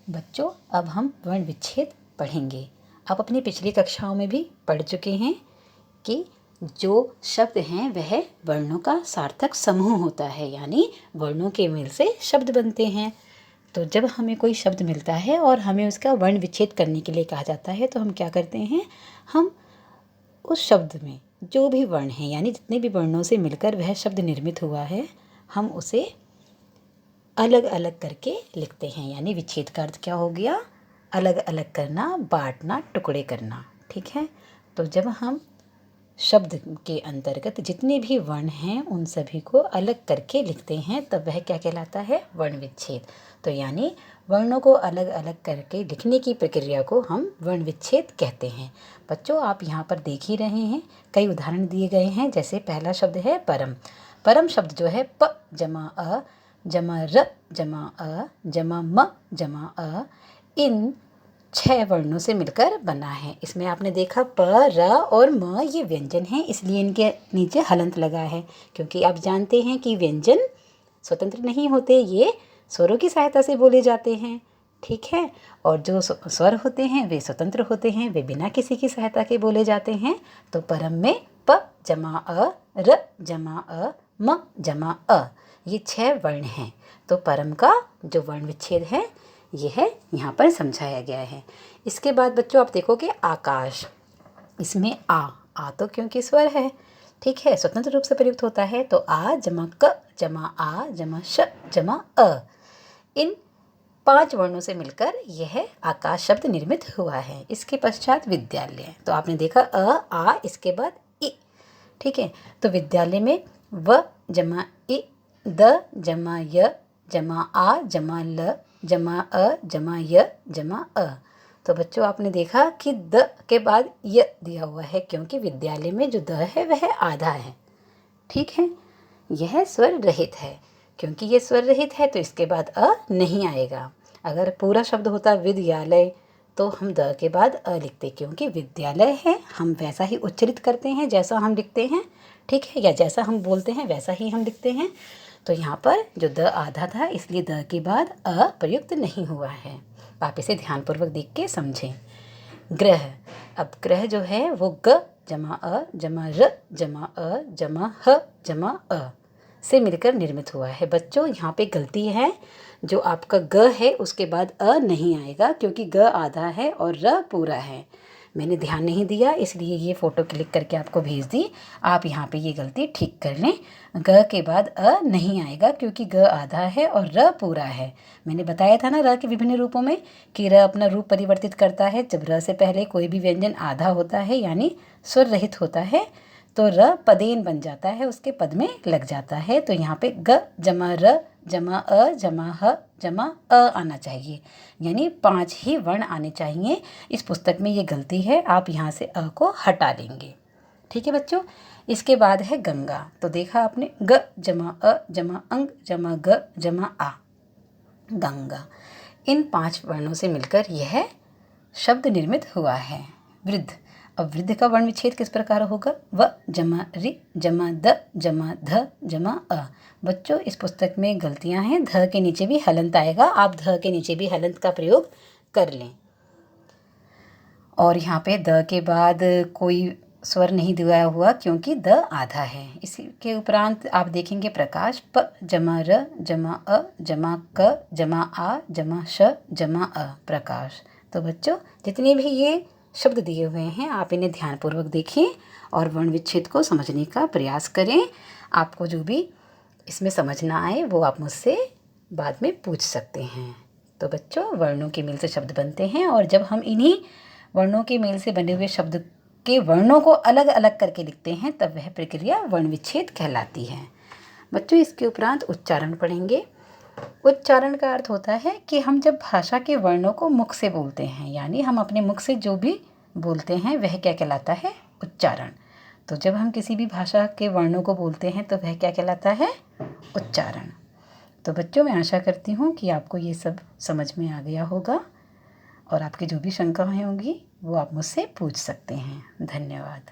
बच्चों, अब हम वर्ण विच्छेद पढ़ेंगे। आप अपनी पिछली कक्षाओं में भी पढ़ चुके हैं कि जो शब्द हैं वह वर्णों का सार्थक समूह होता है, यानी वर्णों के मेल से शब्द बनते हैं। तो जब हमें कोई शब्द मिलता है और हमें उसका वर्ण विच्छेद करने के लिए कहा जाता है तो हम क्या करते हैं, हम उस शब्द में जो भी वर्ण हैं, यानी जितने भी वर्णों से मिलकर वह शब्द निर्मित हुआ है, हम उसे अलग अलग करके लिखते हैं। यानी विच्छेद का अर्थ क्या हो गया, अलग अलग करना, बांटना, टुकड़े करना। ठीक है। तो जब हम शब्द के अंतर्गत जितने भी वर्ण हैं उन सभी को अलग करके लिखते हैं तब वह क्या कहलाता है, वर्ण विच्छेद। तो यानी वर्णों को अलग अलग करके लिखने की प्रक्रिया को हम वर्ण विच्छेद कहते हैं। बच्चों, आप यहाँ पर देख ही रहे हैं, कई उदाहरण दिए गए हैं। जैसे पहला शब्द है परम। परम शब्द जो है प जमा अ जमा र जमा अ जमा म जमा अ, इन 6 वर्णों से मिलकर बना है। इसमें आपने देखा प, र और म ये व्यंजन हैं, इसलिए इनके नीचे हलंत लगा है, क्योंकि आप जानते हैं कि व्यंजन स्वतंत्र नहीं होते, ये स्वरों की सहायता से बोले जाते हैं। ठीक है। और जो स्वर होते हैं वे स्वतंत्र होते हैं, वे बिना किसी की सहायता के बोले जाते हैं। तो परम में प जमा अ, र जमा अ, म जमा अ, ये 6 वर्ण हैं। तो परम का जो वर्ण विच्छेद है यह है यहाँ पर समझाया गया है। इसके बाद बच्चों आप देखोगे आकाश। इसमें आ तो क्योंकि स्वर है, ठीक है, स्वतंत्र रूप से प्रयुक्त होता है। तो आ जमा क जमा आ जमा श जमा अ, इन 5 वर्णों से मिलकर यह आकाश शब्द निर्मित हुआ है। इसके पश्चात विद्यालय। तो आपने देखा अ आ, इसके बाद इ। ठीक है। तो विद्यालय में व जमा इ, द जमा य जमा आ जमा ल जमा अ जमा य जमा अ। तो बच्चों आपने देखा कि द के बाद य दिया हुआ है, क्योंकि विद्यालय में जो द है वह आधा है। ठीक है। यह स्वर रहित है। क्योंकि यह स्वर रहित है तो इसके बाद अ नहीं आएगा। अगर पूरा शब्द होता विद्यालय तो हम द के बाद अ लिखते, क्योंकि विद्यालय है, हम वैसा ही उच्चारित करते हैं जैसा हम लिखते हैं। ठीक है। या जैसा हम बोलते हैं वैसा ही हम लिखते हैं। तो यहाँ पर जो द आधा था, इसलिए द के बाद अ प्रयुक्त नहीं हुआ है। आप इसे ध्यानपूर्वक देख के समझें। ग्रह। अब ग्रह जो है वो ग जमा अ जमा र जमा अ जमा ह जमा अ से मिलकर निर्मित हुआ है। बच्चों यहाँ पे गलती है, जो आपका ग है उसके बाद अ नहीं आएगा, क्योंकि ग आधा है और र पूरा है। मैंने ध्यान नहीं दिया, इसलिए ये फ़ोटो क्लिक करके आपको भेज दी। आप यहाँ पे ये गलती ठीक कर लें। ग के बाद अ नहीं आएगा, क्योंकि ग आधा है और र पूरा है। मैंने बताया था ना र के विभिन्न रूपों में, कि र अपना रूप परिवर्तित करता है जब र से पहले कोई भी व्यंजन आधा होता है, यानी स्वर रहित होता है, तो र पदेन बन जाता है, उसके पद में लग जाता है। तो यहाँ पे ग जमा र जमा अ जमा ह जमा अ आना चाहिए, यानी 5 ही वर्ण आने चाहिए। इस पुस्तक में ये गलती है, आप यहाँ से अ को हटा लेंगे। ठीक है बच्चों। इसके बाद है गंगा। तो देखा आपने ग जमा अ जमा अंग जमा ग जमा आ, गंगा। इन 5 वर्णों से मिलकर यह शब्द निर्मित हुआ है। वृद्ध। अब वृद्ध का वर्ण विच्छेद किस प्रकार होगा, व जमा रि जमा द जमा ध जमा अ। बच्चों इस पुस्तक में गलतियां हैं, ध के नीचे भी हलंत आएगा, आप ध के नीचे भी हलंत का प्रयोग कर लें। और यहाँ पे द के बाद कोई स्वर नहीं दिया हुआ, क्योंकि द आधा है। इसके उपरांत आप देखेंगे प्रकाश, प जमा र जमा अ जमा क जमा आ जमा श जमा अ, प्रकाश। तो बच्चों जितने भी ये शब्द दिए हुए हैं आप इन्हें ध्यानपूर्वक देखें और वर्ण विच्छेद को समझने का प्रयास करें। आपको जो भी इसमें समझ ना आए वो आप मुझसे बाद में पूछ सकते हैं। तो बच्चों वर्णों के मेल से शब्द बनते हैं, और जब हम इन्हीं वर्णों के मेल से बने हुए शब्द के वर्णों को अलग अलग करके लिखते हैं तब वह प्रक्रिया वर्ण विच्छेद कहलाती है। बच्चों इसके उपरांत उच्चारण पढ़ेंगे। उच्चारण का अर्थ होता है कि हम जब भाषा के वर्णों को मुख से बोलते हैं, यानी हम अपने मुख से जो भी बोलते हैं वह क्या कहलाता है, उच्चारण। तो जब हम किसी भी भाषा के वर्णों को बोलते हैं तो वह क्या कहलाता है, उच्चारण। तो बच्चों मैं आशा करती हूँ कि आपको ये सब समझ में आ गया होगा, और आपकी जो भी शंकाएं होंगी वो आप मुझसे पूछ सकते हैं। धन्यवाद।